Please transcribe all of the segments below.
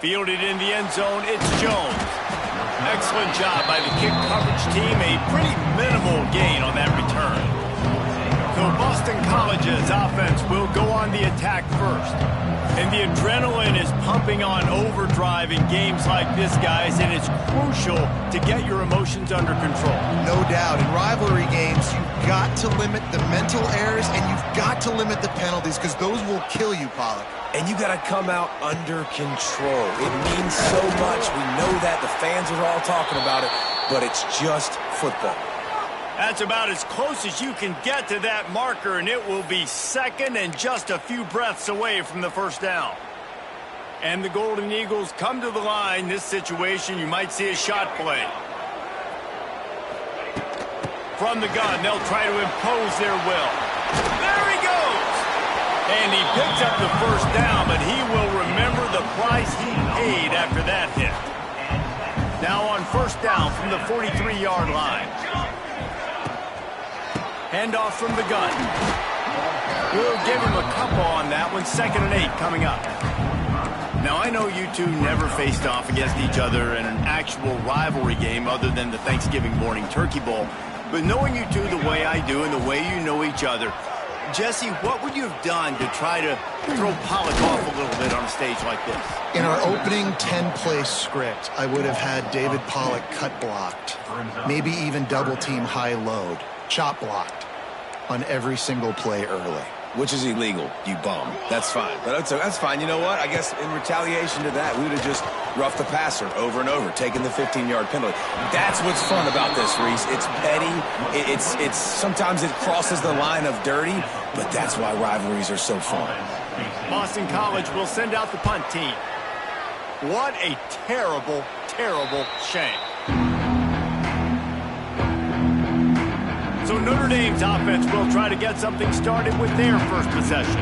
Fielded in the end zone, it's Jones. Excellent job by the kick coverage team. A pretty minimal gain on that return. So Boston College's offense will go on the attack first. And the adrenaline is pumping on overdrive in games like this, guys, and it's crucial to get your emotions under control. No doubt. In rivalry games, you've got to limit the mental errors and you've got to limit the penalties because those will kill you, Pollock. And you got to come out under control. It means so much. We know that. The fans are all talking about it, but it's just football. That's about as close as you can get to that marker, and it will be second and just a few breaths away from the first down. And the Golden Eagles come to the line. This situation, you might see a shot play. From the gun, they'll try to impose their will. There he goes! And he picks up the first down, but he will remember the price he paid after that hit. Now on first down from the 43-yard line. Handoff from the gun. We'll give him a couple on that one. 2nd and 8 coming up. Now, I know you two never faced off against each other in an actual rivalry game other than the Thanksgiving morning Turkey Bowl. But knowing you two the way I do and the way you know each other, Jesse, what would you have done to try to throw Pollock off a little bit on a stage like this? In our opening 10-play script, I would have had David Pollock cut blocked, maybe even double-team high load, chop blocked on every single play early. Which is illegal, you bum. That's fine. But that's fine. You know what? I guess in retaliation to that, we would have just roughed the passer over and over, taking the 15-yard penalty. That's what's fun about this, Reese. It's petty. It's sometimes it crosses the line of dirty, but that's why rivalries are so fun. Boston College will send out the punt team. What a terrible, terrible shame. So Notre Dame's offense will try to get something started with their first possession.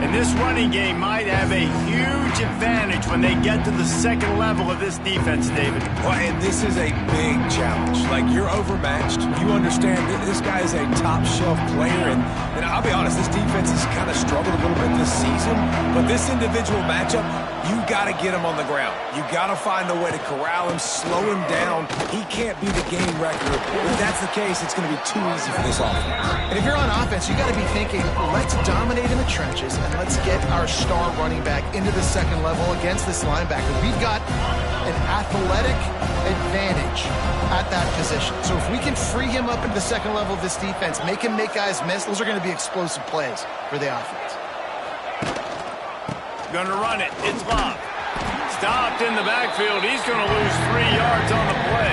And this running game might have a huge advantage when they get to the second level of this defense, David. Well, and this is a big challenge. Like, you're overmatched. You understand this guy is a top-shelf player. And I'll be honest, this defense has kind of struggled a little bit this season. But this individual matchup, you got to get him on the ground. You got to find a way to corral him, slow him down. He can't be the game wrecker. If that's the case, it's going to be too easy for this offense. And if you're on offense, you got to be thinking, let's dominate in the trenches and let's get our star running back into the second level against this linebacker. We've got an athletic advantage at that position. So if we can free him up into the second level of this defense, make him make guys miss, those are going to be explosive plays for the offense. Gonna run it. It's Love. Stopped in the backfield. He's gonna lose 3 yards on the play.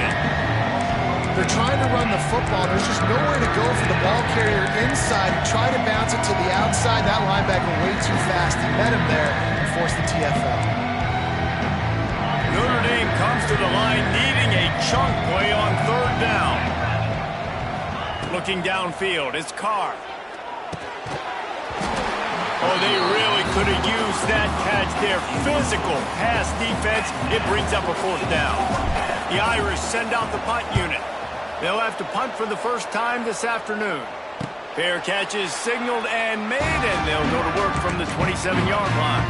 They're trying to run the football. There's just nowhere to go for the ball carrier inside. Try to bounce it to the outside. That linebacker way too fast. He met him there and forced the TFL. Notre Dame comes to the line needing a chunk play on third down. Looking downfield, it's Carr. Oh, they really could have used that catch there. Physical pass defense. It brings up a fourth down. The Irish send out the punt unit. They'll have to punt for the first time this afternoon. Fair catch is signaled and made, and they'll go to work from the 27-yard line.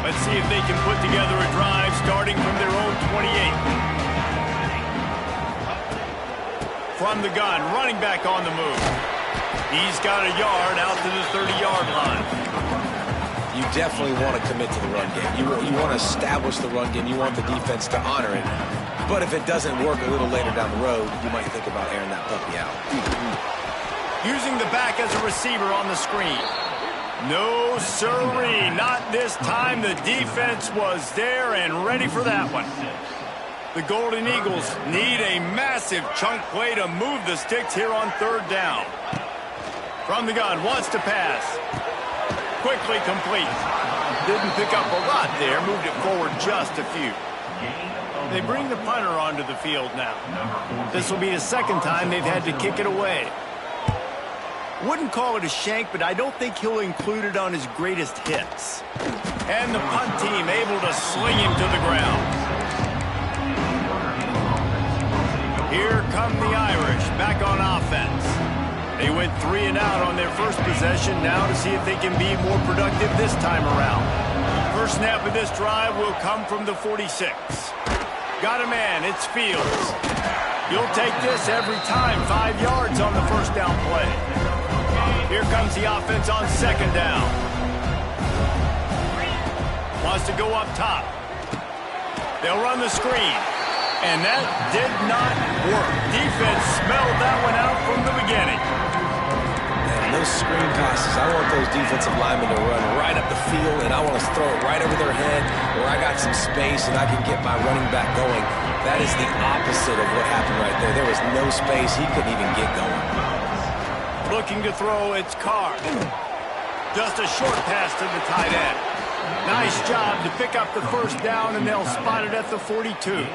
Let's see if they can put together a drive starting from their own 28. From the gun, running back on the move. He's got a yard out to the 30-yard line. You definitely want to commit to the run game. You want to establish the run game. You want the defense to honor it. But if it doesn't work a little later down the road, you might think about airing that puppy out. Using the back as a receiver on the screen. No, sirree. Not this time. The defense was there and ready for that one. The Golden Eagles need a massive chunk play to move the sticks here on third down. From the gun, wants to pass. Quickly complete. Didn't pick up a lot there, moved it forward just a few. They bring the punter onto the field now. This will be the second time they've had to kick it away. Wouldn't call it a shank, but I don't think he'll include it on his greatest hits. And the punt team able to sling him to the ground. Here come the Irish back on offense. They went 3 and out on their first possession, now to see if they can be more productive this time around. First snap of this drive will come from the 46. Got a man, it's Fields. You'll take this every time, 5 yards on the first down play. Here comes the offense on second down. Wants to go up top. They'll run the screen. And that did not work. Defense smelled that one out from the beginning. And those screen passes, I want those defensive linemen to run right up the field, and I want to throw it right over their head where I got some space and I can get my running back going. That is the opposite of what happened right there. There was no space. He couldn't even get going. Looking to throw, it's Carr. Just a short pass to the tight end. Nice job to pick up the first down, and they'll spot it at the 42.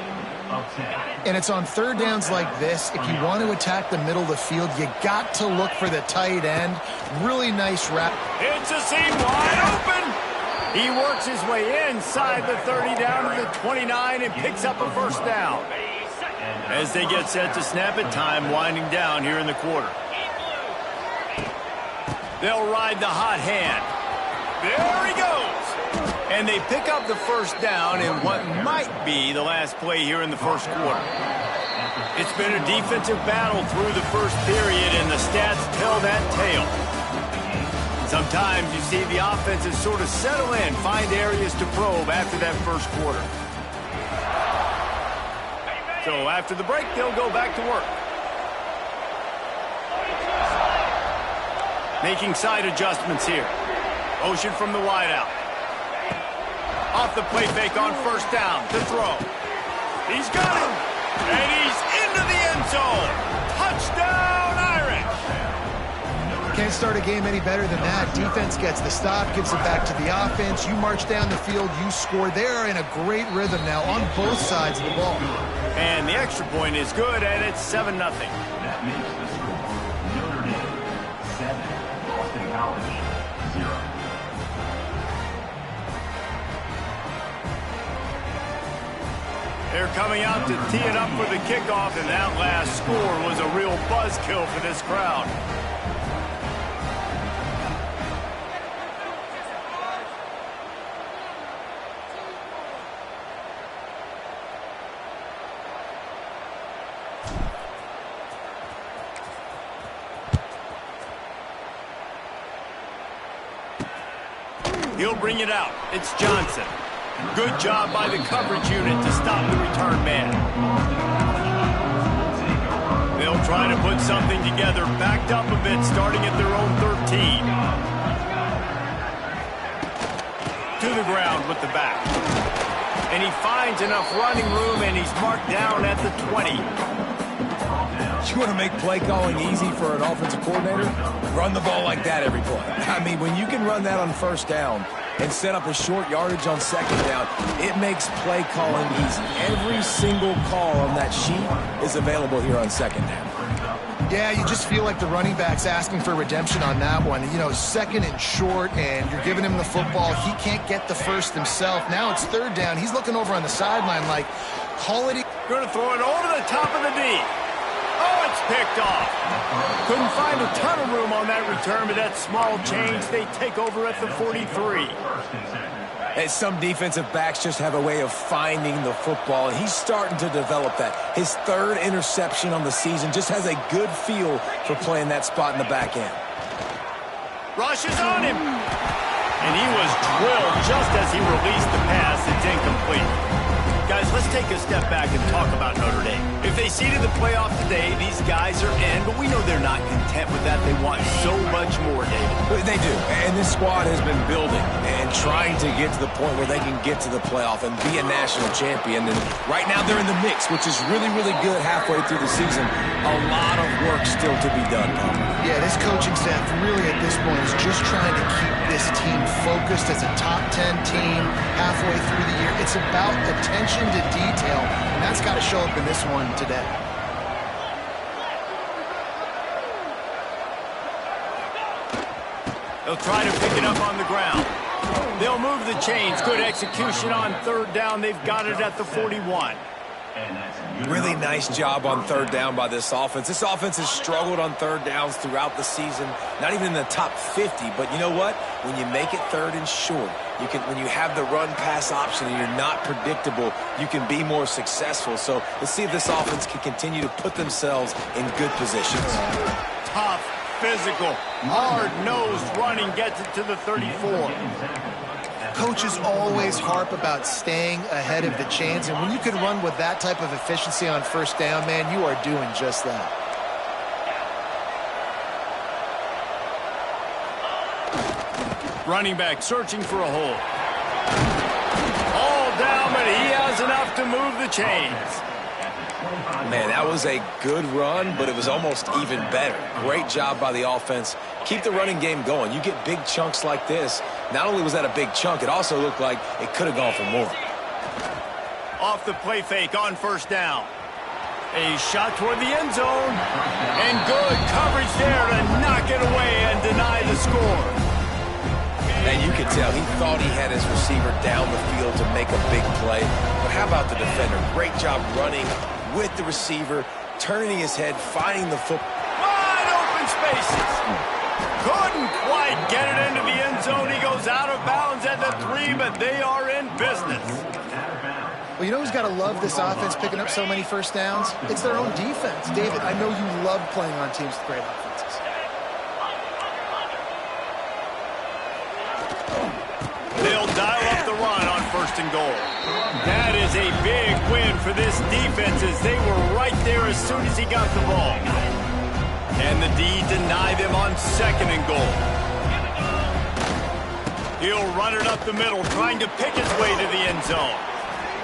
And it's on third downs like this. If you want to attack the middle of the field, you got to look for the tight end. Really nice wrap. It's a seam wide open. He works his way inside the 30 down to the 29 and picks up a first down. As they get set to snap it, time winding down here in the quarter. They'll ride the hot hand. There he goes. And they pick up the first down in what might be the last play here in the first quarter. It's been a defensive battle through the first period, and the stats tell that tale. Sometimes you see the offenses sort of settle in, find areas to probe after that first quarter. So after the break, they'll go back to work. Making side adjustments here. Motion from the wideout. Off the play fake on first down to throw. He's got him. And he's into the end zone. Touchdown, Irish. Can't start a game any better than that. Defense gets the stop, gives it back to the offense. You march down the field, you score. They're in a great rhythm now on both sides of the ball. And the extra point is good, and it's 7-0. That makes the score Notre Dame 7, Boston College 0. They're coming out to tee it up for the kickoff, and that last score was a real buzzkill for this crowd. He'll bring it out. It's Johnson. Good job by the coverage unit to stop the return man. They'll try to put something together, backed up a bit, starting at their own 13. To the ground with the back. And he finds enough running room, and he's marked down at the 20. You want to make play calling easy for an offensive coordinator? Run the ball like that every play. I mean, when you can run that on first down and set up a short yardage on second down, it makes play calling easy. Every single call on that sheet is available here on second down. Yeah, you just feel like the running back's asking for redemption on that one. You know, second and short, and you're giving him the football. He can't get the first himself. Now it's third down. He's looking over on the sideline like, call it. Going to throw it over the top of the D. Oh, it's picked off. Couldn't find a ton of room on that return, but that small change, they take over at the 43. And some defensive backs just have a way of finding the football, and he's starting to develop that. His third interception on the season, just has a good feel for playing that spot in the back end. Rushes on him. And he was drilled just as he released the pass. It's incomplete. Guys, let's take a step back and talk about Notre Dame. If they seeded the playoff today, these guys are in, but we know they're not content with that. They want so much more, David. They do, and this squad has been building and trying to get to the point where they can get to the playoff and be a national champion. And right now they're in the mix, which is really, really good halfway through the season. A lot of work still to be done, Palmer. Yeah, this coaching staff really at this point is just trying to keep this team focused as a top 10 team halfway through the year. It's about attention to detail, and that's got to show up in this one today. They'll try to pick it up on the ground. They'll move the chains. Good execution on third down. They've got it at the 41. Really nice job on third down by this offense. This offense has struggled on third downs throughout the season, not even in the top 50. But you know what? When you make it third and short, when you have the run-pass option and you're not predictable, you can be more successful. So let's see if this offense can continue to put themselves in good positions. Tough, physical, hard-nosed running gets it to the 34. Coaches always harp about staying ahead of the chains, and when you can run with that type of efficiency on first down, man, you are doing just that. Running back searching for a hole. All down, but he has enough to move the chains. Man, that was a good run, but it was almost even better. Great job by the offense. Keep the running game going. You get big chunks like this. Not only was that a big chunk, it also looked like it could have gone for more. Off the play fake on first down. A shot toward the end zone. And good coverage there to knock it away and deny the score. And you could tell he thought he had his receiver down the field to make a big play. But how about the defender? Great job running with the receiver, turning his head, finding the football. Wide open spaces. Couldn't quite get it into the end zone. He goes out of bounds at the 3, but they are in business. Well, you know who's got to love this offense picking up so many first downs? It's their own defense. David, I know you love playing on teams with great offenses. They'll dial up the run on first and goal. That is a big win for this defense as they were right there as soon as he got the ball. And the D deny them on second and goal. He'll run it up the middle, trying to pick his way to the end zone.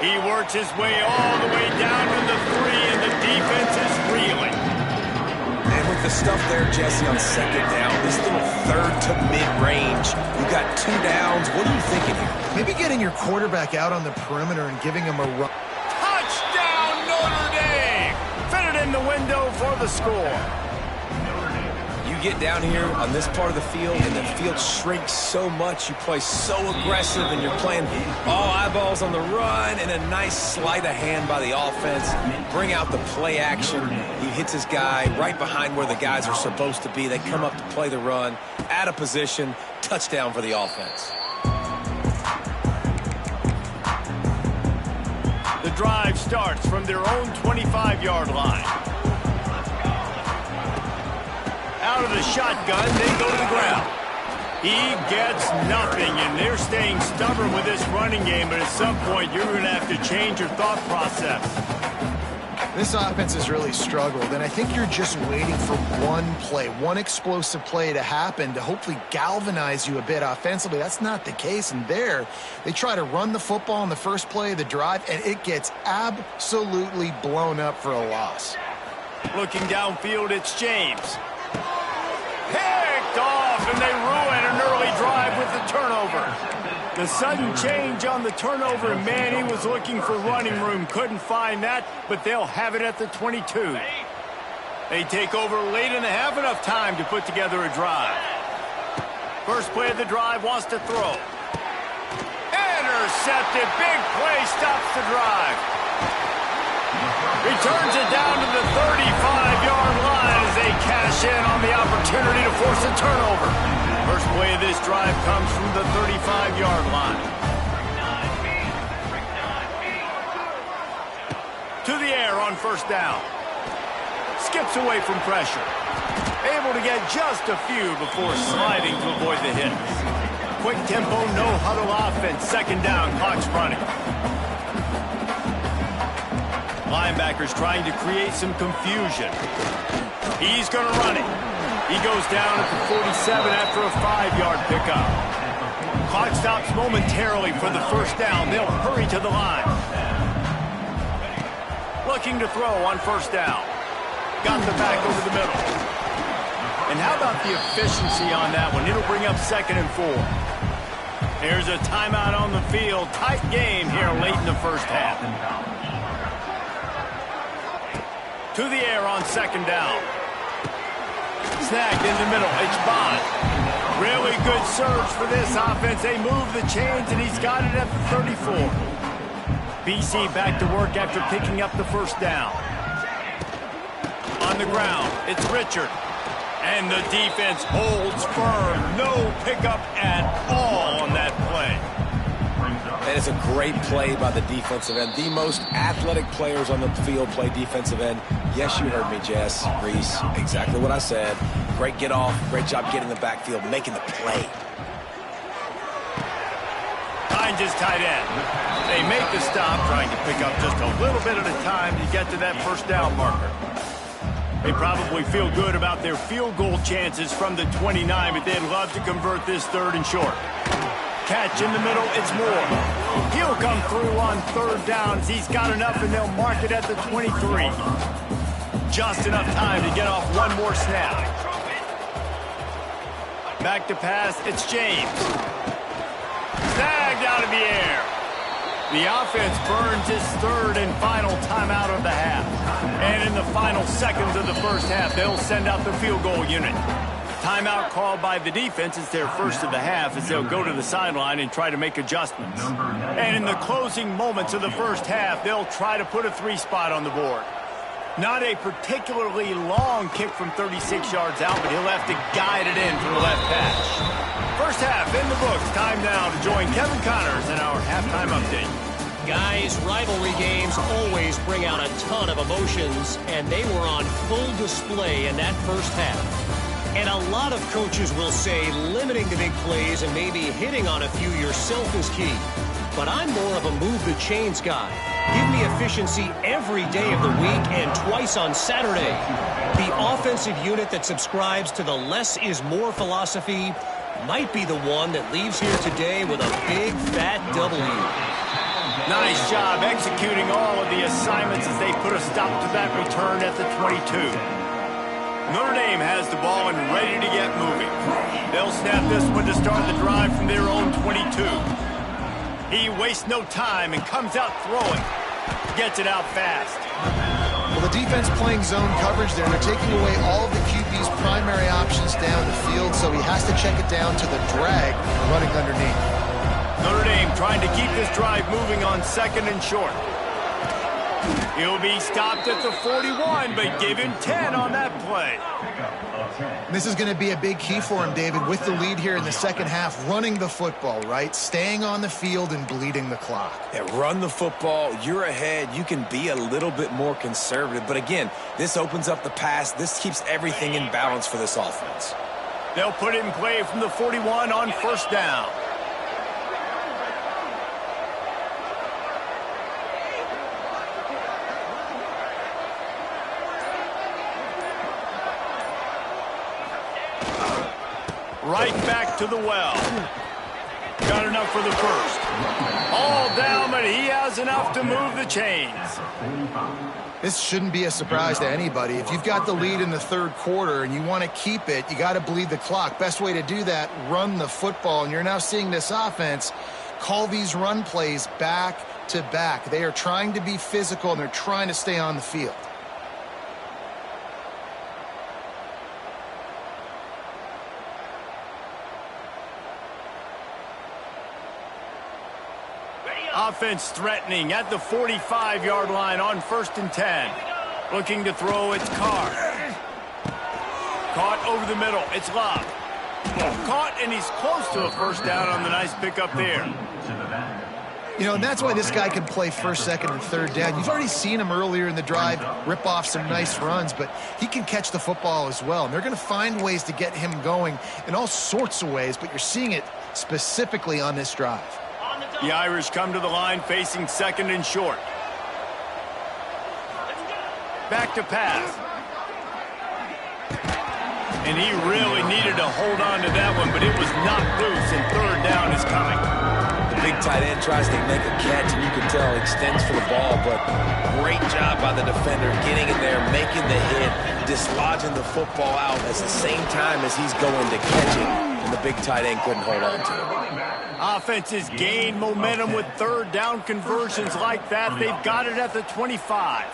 He works his way all the way down to the 3, and the defense is reeling. And with the stuff there, Jesse, on second down, this little third to mid-range, you got 2 downs. What are you thinking here? Maybe getting your quarterback out on the perimeter and giving him a run. Touchdown, Notre Dame! Fit it in the window for the score. You get down here on this part of the field, and the field shrinks so much. You play so aggressive, and you're playing all eyeballs on the run, and a nice sleight of hand by the offense. Bring out the play action. He hits his guy right behind where the guys are supposed to be. They come up to play the run, out of position, touchdown for the offense. The drive starts from their own 25-yard line. Out of the shotgun, they go to the ground. He gets nothing, and they're staying stubborn with this running game, but at some point, you're going to have to change your thought process. This offense has really struggled, and I think you're just waiting for one play, one explosive play to happen to hopefully galvanize you a bit offensively. That's not the case, and there, they try to run the football in the first play of the drive, and it gets absolutely blown up for a loss. Looking downfield, it's James. Picked off, and they ruin an early drive with the turnover. The sudden change on the turnover, and man, he was looking for running room. Couldn't find that, but they'll have it at the 22. They take over late and they have enough time to put together a drive. First play of the drive, wants to throw. Intercepted. Big play, stops the drive. Returns it down to the 35-yard line as they cash in on the opportunity to force a turnover. First play of this drive comes from the 35-yard line. To the air on first down. Skips away from pressure. Able to get just a few before sliding to avoid the hits. Quick tempo, no huddle offense. Second down, clock's running. Linebackers trying to create some confusion. He's going to run it. He goes down at the 47 after a 5-yard pickup. Clock stops momentarily for the first down. They'll hurry to the line. Looking to throw on first down. Got the back over the middle. And how about the efficiency on that one? It'll bring up 2nd and 4. There's a timeout on the field. Tight game here late in the first half. To the air on second down. Snagged in the middle. It's Bond. Really good surge for this offense. They move the chains, and he's got it at the 34. BC back to work after picking up the first down. On the ground, it's Richard. And the defense holds firm. No pickup at all on that play. And it's a great play by the defensive end. The most athletic players on the field play defensive end. Yes, you heard me, Jess, Reese. Exactly what I said. Great get off. Great job getting the backfield, making the play. Finds his tight end. They make the stop, trying to pick up just a little bit at a time to get to that first down marker. They probably feel good about their field goal chances from the 29, but they'd love to convert this 3rd and short. Catch in the middle, it's Moore. He'll come through on 3rd downs. He's got enough, and they'll mark it at the 23. Just enough time to get off one more snap. Back to pass, it's James. Snagged out of the air. The offense burns its 3rd and final timeout of the half. And in the final seconds of the first half, they'll send out the field goal unit. Timeout called by the defense is their first of the half as they'll go to the sideline and try to make adjustments. And in the closing moments of the first half, they'll try to put a 3-spot on the board. Not a particularly long kick from 36 yards out, but he'll have to guide it in for the left hash. First half in the books. Time now to join Kevin Connors in our halftime update. Guys, rivalry games always bring out a ton of emotions, and they were on full display in that first half. And a lot of coaches will say limiting the big plays and maybe hitting on a few yourself is key. But I'm more of a move the chains guy. Give me efficiency every day of the week and twice on Saturday. The offensive unit that subscribes to the less is more philosophy might be the one that leaves here today with a big fat W. Nice job executing all of the assignments as they put a stop to that return at the 22. Notre Dame has the ball and ready to get moving. They'll snap this one to start the drive from their own 22. He wastes no time and comes out throwing. Gets it out fast. Well, the defense playing zone coverage there. They're taking away all of the QB's primary options down the field, so he has to check it down to the drag running underneath. Notre Dame trying to keep this drive moving on 2nd and short. He'll be stopped at the 41, but give him 10 on that play. This is going to be a big key for him, David, with the lead here in the second half, running the football, right? Staying on the field and bleeding the clock. Yeah, run the football. You're ahead. You can be a little bit more conservative. But again, this opens up the pass. This keeps everything in balance for this offense. They'll put it in play from the 41 on 1st down. Right back to the well. Got enough for the first. All down, but he has enough to move the chains. This shouldn't be a surprise to anybody. If you've got the lead in the 3rd quarter and you want to keep it, you got to bleed the clock. Best way to do that, run the football. And you're now seeing this offense call these run plays back to back. They are trying to be physical, and they're trying to stay on the field. Offense threatening at the 45-yard line on 1st and 10. Looking to throw, it's Carr. Caught over the middle, it's Love. Caught, and he's close to a first down on the nice pickup there. You know, and that's why this guy can play 1st, 2nd, and 3rd down. You've already seen him earlier in the drive rip off some nice runs, but he can catch the football as well. And they're going to find ways to get him going in all sorts of ways, but you're seeing it specifically on this drive. The Irish come to the line facing 2nd and short. Back to pass. And he really needed to hold on to that one, but it was knocked loose, and 3rd down is coming. The big tight end tries to make a catch, and you can tell extends for the ball, but great job by the defender getting in there, making the hit, dislodging the football out at the same time as he's going to catch it, and the big tight end couldn't hold on to it. Offenses gain momentum with 3rd down conversions like that. They've got it at the 25.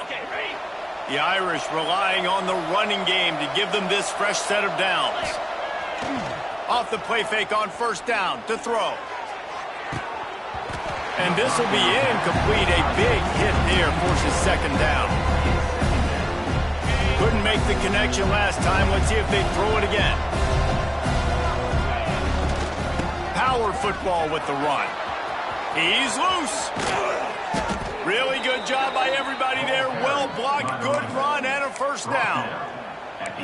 The Irish relying on the running game to give them this fresh set of downs. Off the play fake on 1st down to throw. And this will be incomplete. A big hit there forces second down. Couldn't make the connection last time. Let's see if they throw it again. Power football with the run. He's loose. Really good job by everybody there. Well blocked, good run, and a first down.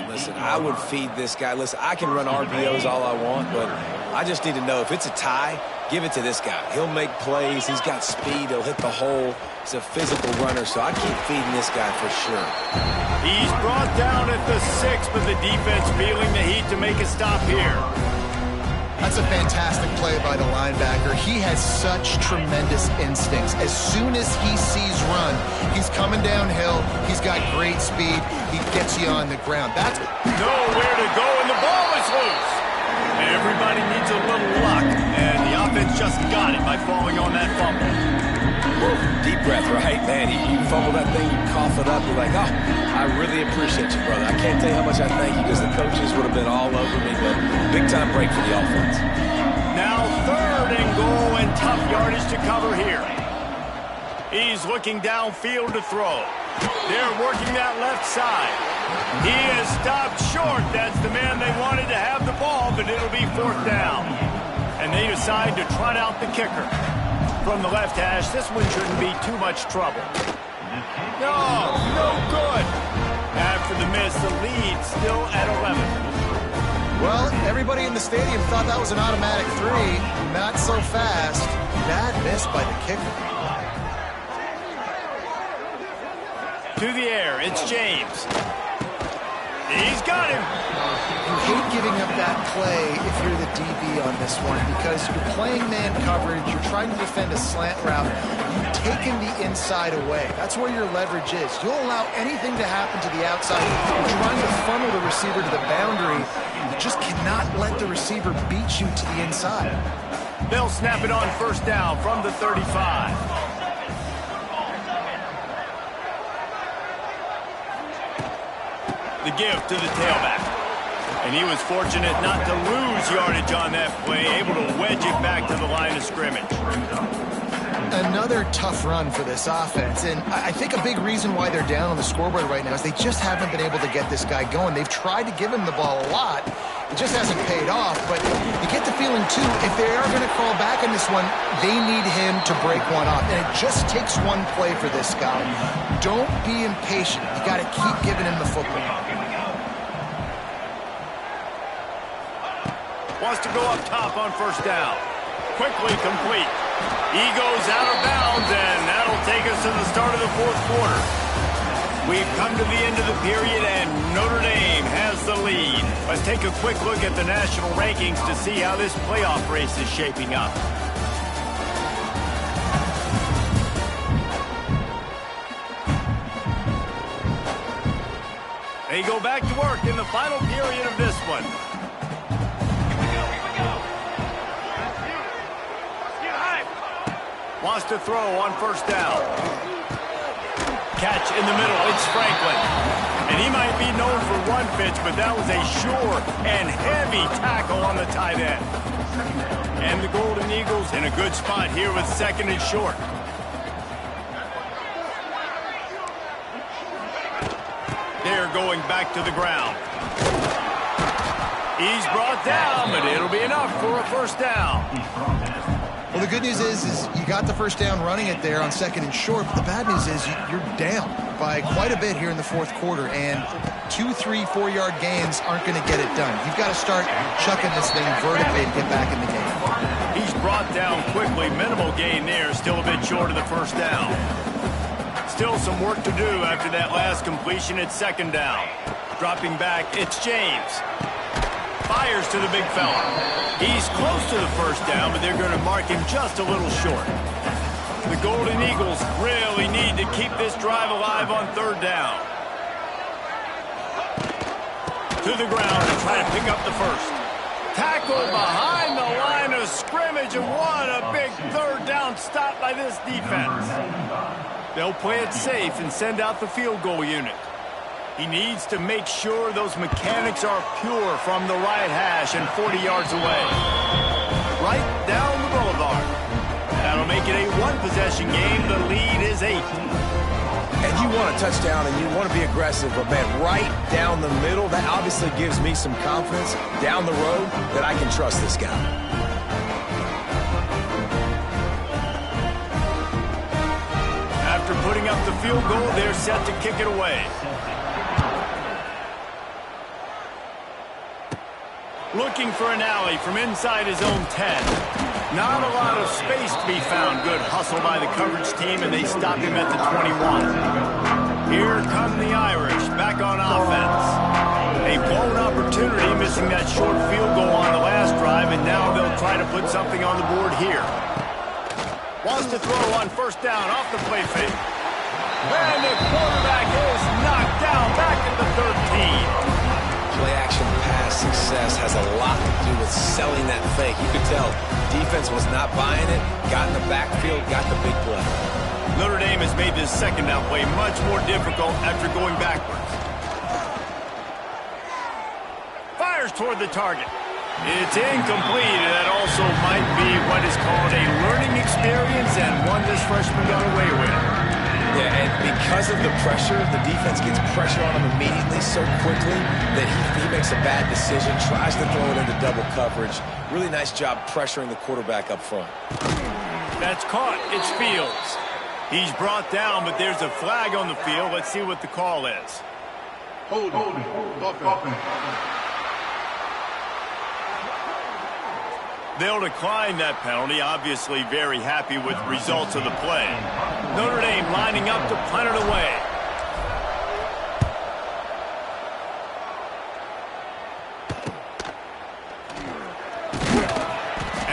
Listen, I would feed this guy. Listen, I can run RPOs all I want, but I just need to know if it's a tie, give it to this guy. He'll make plays. He's got speed. He'll hit the hole. He's a physical runner, so I keep feeding this guy for sure. He's brought down at the 6, but the defense feeling the heat to make a stop here. That's a fantastic play by the linebacker. He has such tremendous instincts. As soon as he sees run, he's coming downhill. He's got great speed. He gets you on the ground. That's nowhere to go, and the ball is loose. Everybody needs a little luck, and the offense just got it by falling on that fumble. Woo, deep breath, right? Man, you fumble that thing, you cough it up, you're like, oh, I really appreciate you, brother. I can't tell you how much I thank you because the coaches would have been all over me, but big-time break for the offense. Now 3rd and goal and tough yardage to cover here. He's looking downfield to throw. They're working that left side. He is stopped short. That's the man they wanted to have the ball, but it'll be 4th down. And they decide to trot out the kicker. From the left hash, this one shouldn't be too much trouble. No good. After the miss, the lead still at 11. well, everybody in the stadium thought that was an automatic 3. Not so fast. Bad miss by the kicker. To the air, it's James. He's got him. You hate giving up that play if you're the DB on this one because you're playing man coverage, you're trying to defend a slant route, you've taken the inside away. That's where your leverage is. You'll allow anything to happen to the outside. You're trying to funnel the receiver to the boundary. You just cannot let the receiver beat you to the inside. They'll snap it on 1st down from the 35. The give to the tailback. And he was fortunate not to lose yardage on that play, able to wedge it back to the line of scrimmage. Another tough run for this offense, and I think a big reason why they're down on the scoreboard right now is they just haven't been able to get this guy going. They've tried to give him the ball a lot. It just hasn't paid off, but you get the feeling, too, if they are going to crawl back in this one, they need him to break one off, and it just takes one play for this guy. Don't be impatient. You got to keep giving him the football. Wants to go up top on 1st down. Quickly complete. He goes out of bounds, and that'll take us to the start of the 4th quarter. We've come to the end of the period, and Notre Dame has the lead. Let's take a quick look at the national rankings to see how this playoff race is shaping up. They go back to work in the final period of this one. Wants to throw on 1st down. Catch in the middle. It's Franklin. And he might be known for run pitch, but that was a sure and heavy tackle on the tight end. And the Golden Eagles in a good spot here with 2nd and short. They're going back to the ground. He's brought down, but it'll be enough for a 1st down. Well, the good news is you got the 1st down running it there on 2nd and short, but the bad news is you're down by quite a bit here in the 4th quarter, and 2, 3, 4-yard gains aren't going to get it done. You've got to start chucking this thing vertically and get back in the game. He's brought down quickly. Minimal gain there, still a bit short of the 1st down. Still some work to do after that last completion at 2nd down. Dropping back, it's James. Fires to the big fella. He's close to the 1st down, but they're going to mark him just a little short. The Golden Eagles really need to keep this drive alive on 3rd down. To the ground and try to pick up the 1st. Tackle behind the line of scrimmage, and what a big 3rd down stop by this defense. They'll play it safe and send out the field goal unit. He needs to make sure those mechanics are pure from the right hash and 40 yards away. Right down the boulevard. That'll make it a 1 possession game. The lead is 8. And you want a touchdown and you want to be aggressive, but man, right down the middle, that obviously gives me some confidence down the road that I can trust this guy. After putting up the field goal, they're set to kick it away. Looking for an alley from inside his own 10. Not a lot of space to be found. Good hustle by the coverage team, and they stop him at the 21. Here come the Irish, back on offense. A blown opportunity, missing that short field goal on the last drive, and now they'll try to put something on the board here. Wants to throw on first down off the play fake. And the quarterback is knocked down back at the 13. Play-action pass success has a lot to do with selling that fake. You could tell defense was not buying it, got in the backfield, got the big play. Notre Dame has made this second down play much more difficult after going backwards. Fires toward the target. It's incomplete, and that also might be what is called a learning experience and one this freshman got away with. Yeah, and because of the pressure, the defense gets pressure on him immediately so quickly that he makes a bad decision, tries to throw it into double coverage. Really nice job pressuring the quarterback up front. That's caught. It's Fields. He's brought down, but there's a flag on the field. Let's see what the call is. Hold offense. They'll decline that penalty, obviously very happy with the results of the play. Notre Dame lining up to punt it away.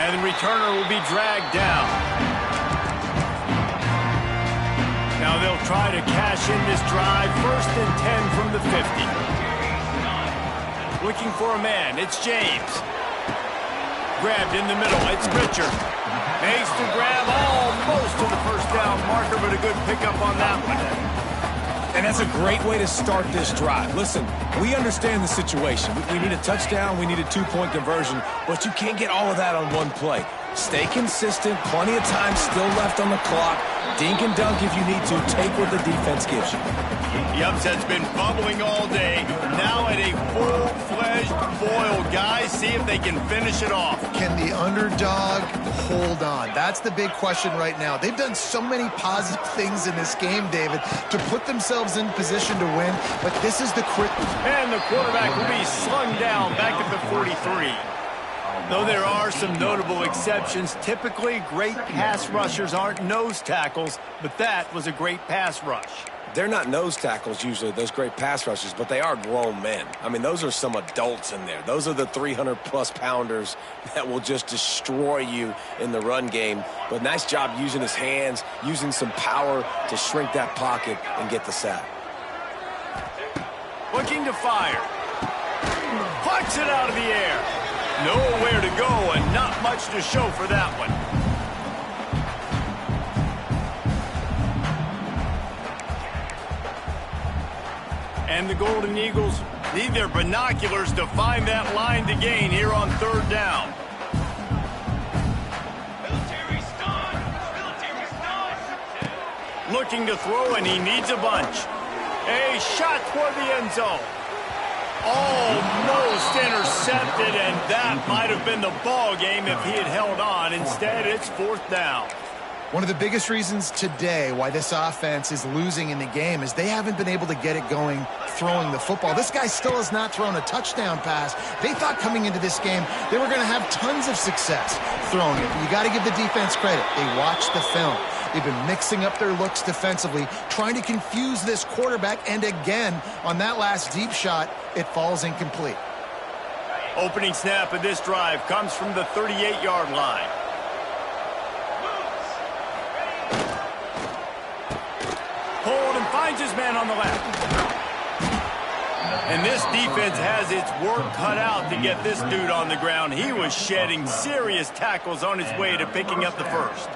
And the returner will be dragged down. Now they'll try to cash in this drive. 1st and 10 from the 50. Looking for a man. It's James. Grabbed in the middle. It's Richard. Makes the grab almost to the first down marker, but a good pickup on that one. And that's a great way to start this drive. Listen, we understand the situation. We need a touchdown. We need a 2-point conversion, but you can't get all of that on one play. Stay consistent. Plenty of time still left on the clock. Dink and dunk if you need to. Take what the defense gives you. The upset's been bubbling all day. Now at a full-fledged boil. Guys, see if they can finish it off. Can the underdog hold on? That's the big question right now. They've done so many positive things in this game, David, to put themselves in position to win, but this is the And the quarterback will be slung down back at the 43. Though there are some notable exceptions, typically great pass rushers aren't nose tackles, but that was a great pass rush. They're not nose tackles usually, those great pass rushers, but they are grown men. I mean, those are some adults in there. Those are the 300-plus pounders that will just destroy you in the run game. But nice job using his hands, using some power to shrink that pocket and get the sack. Looking to fire. Plucks it out of the air. Nowhere to go and not much to show for that one. And the Golden Eagles need their binoculars to find that line to gain here on 3rd down. Looking to throw, and he needs a bunch. A shot toward the end zone. Almost intercepted, and that might have been the ball game if he had held on. Instead, it's 4th down. One of the biggest reasons today why this offense is losing in the game is they haven't been able to get it going throwing the football. This guy still has not thrown a touchdown pass. They thought coming into this game they were going to have tons of success throwing it. You got to give the defense credit. They watched the film. They've been mixing up their looks defensively, trying to confuse this quarterback, and again, on that last deep shot, it falls incomplete. Opening snap of this drive comes from the 38-yard line. Hold and finds his man on the left. And this defense has its work cut out to get this dude on the ground. He was shedding serious tackles on his way to picking up the first.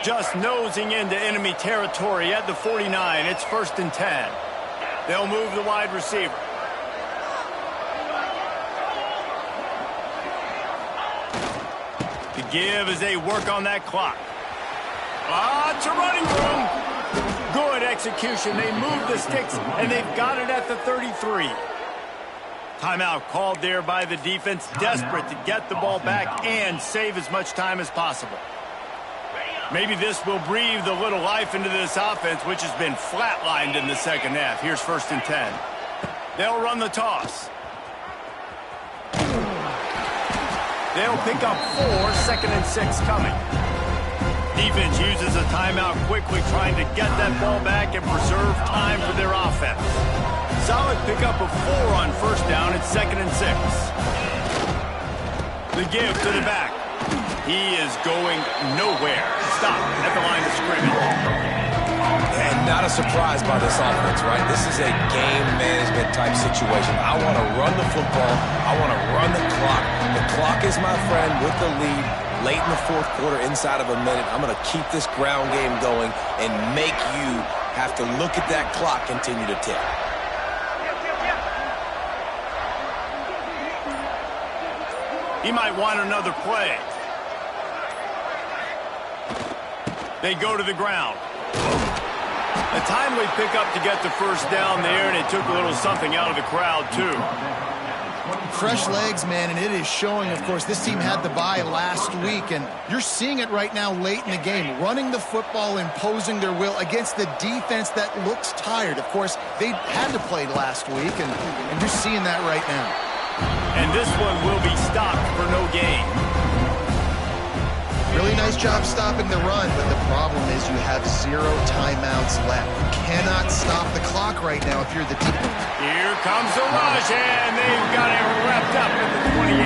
Just nosing into enemy territory at the 49. It's 1st and 10. They'll move the wide receiver. give as they work on that clock. It's a running room. Good execution. They move the sticks, and they've got it at the 33. Timeout called there by the defense, desperate to get the ball back and save as much time as possible. Maybe this will breathe a little life into this offense, which has been flatlined in the second half. Here's 1st and 10. They'll run the toss. They'll pick up 4, 2nd and 6 coming. Defense uses a timeout quickly, trying to get that ball back and preserve time for their offense. Solid pickup of 4 on 1st down. It's 2nd and 6. The give to the back. He is going nowhere. Stop at the line of scrimmage. And not a surprise by this offense, right? This is a game management type situation. I want to run the football. I want to run the clock. The clock is my friend with the lead. Late in the 4th quarter, inside of a minute, I'm going to keep this ground game going and make you have to look at that clock continue to tick. He might want another play. They go to the ground. A timely pickup to get the 1st down there, and it took a little something out of the crowd, too. Fresh legs, man, and it is showing, of course. This team had the bye last week, and you're seeing it right now late in the game. Running the football, imposing their will against the defense that looks tired. Of course, they had to play last week, and you're seeing that right now. And this one will be stopped for no gain. Really nice job stopping the run, but the problem is you have 0 timeouts left. You cannot stop the clock right now if you're the team. Here comes the rush, and they've got it wrapped up at the 28.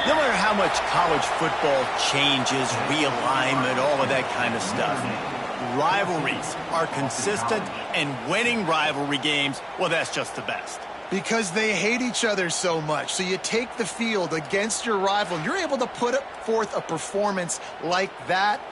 No matter how much college football changes, realignment, all of that kind of stuff, rivalries are consistent, and winning rivalry games, well, that's just the best. Because they hate each other so much. So you take the field against your rival. You're able to put forth a performance like that.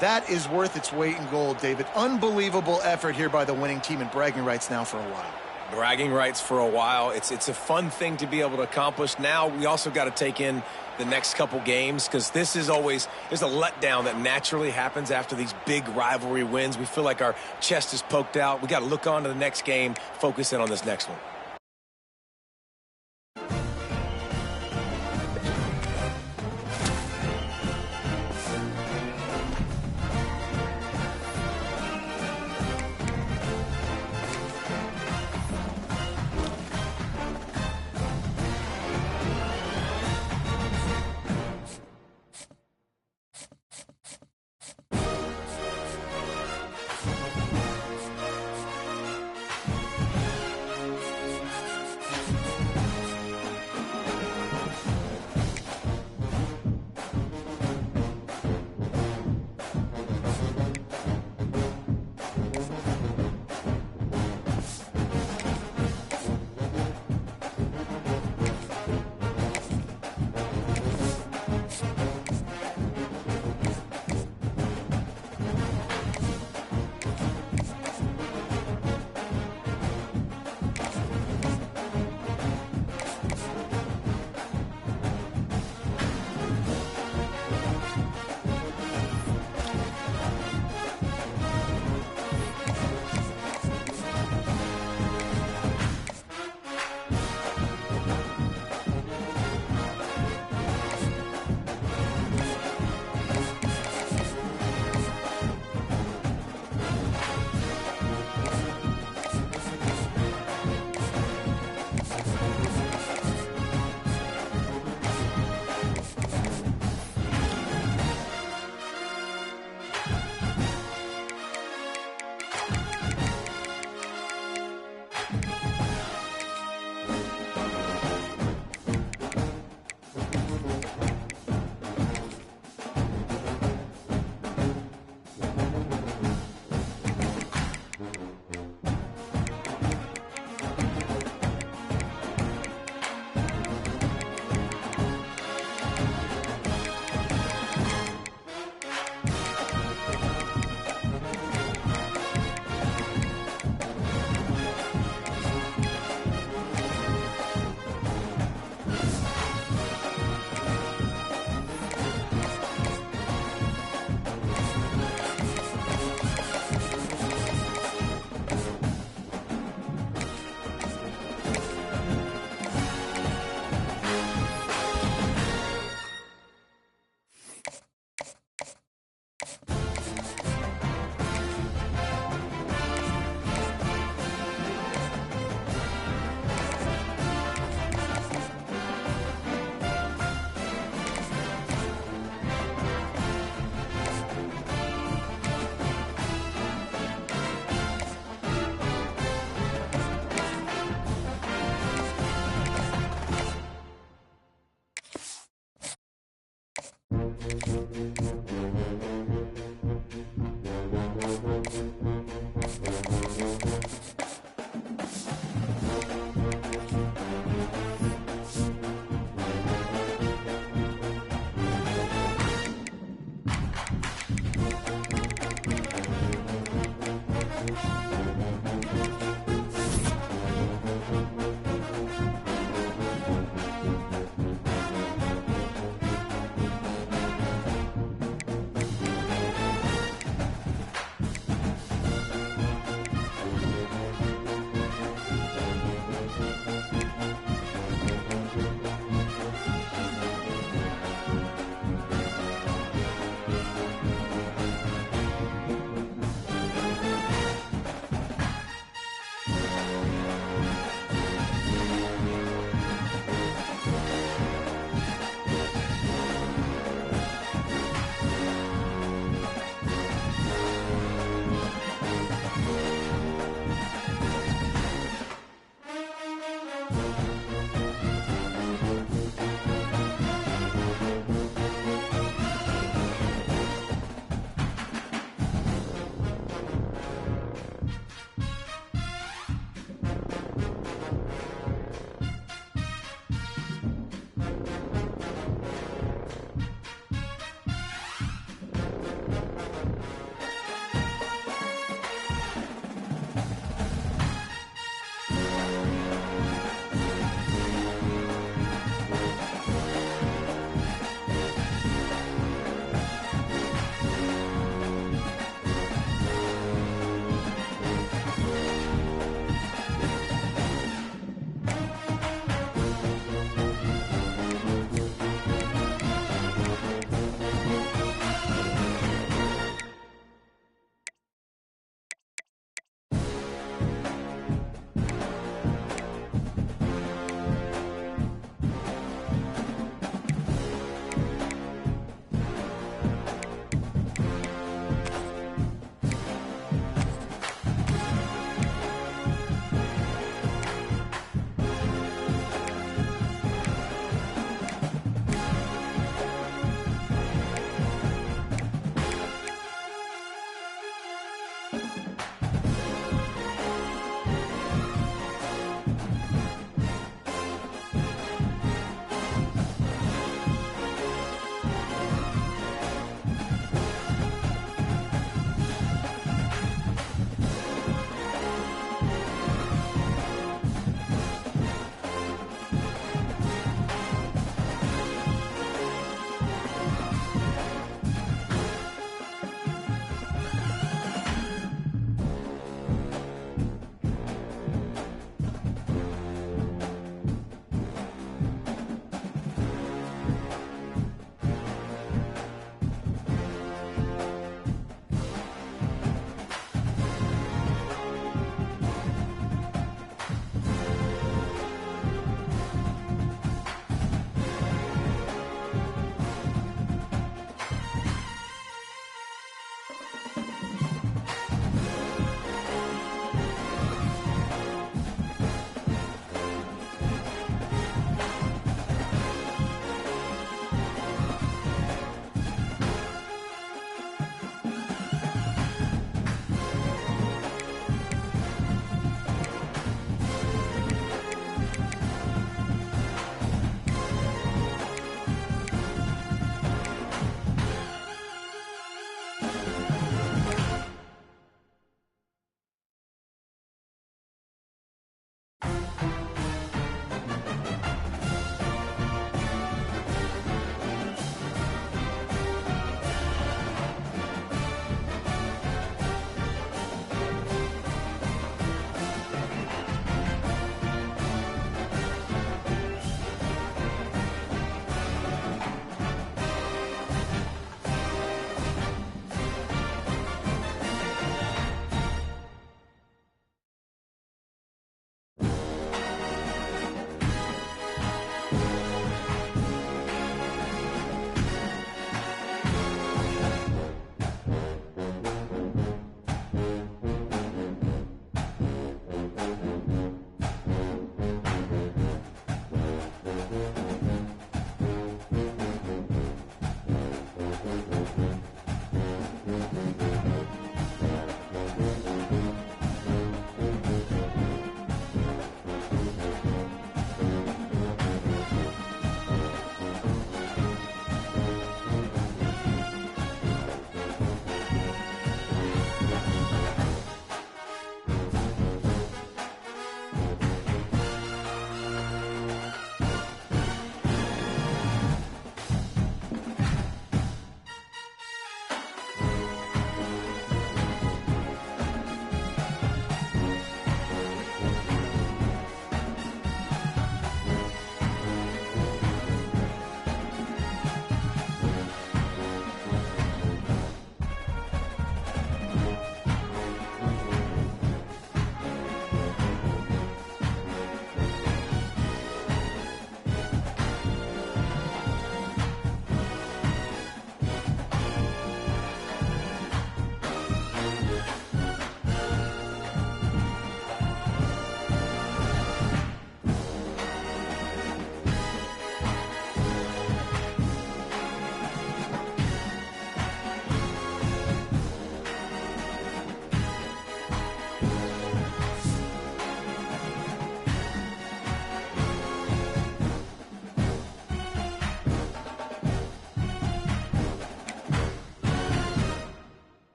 That is worth its weight in gold, David. Unbelievable effort here by the winning team, and bragging rights now for a while. Bragging rights for a while. It's a fun thing to be able to accomplish. Now we also got to take in the next couple games, because this is always, there's a letdown that naturally happens after these big rivalry wins. We feel like our chest is poked out. We got to look on to the next game, focus in on this next one.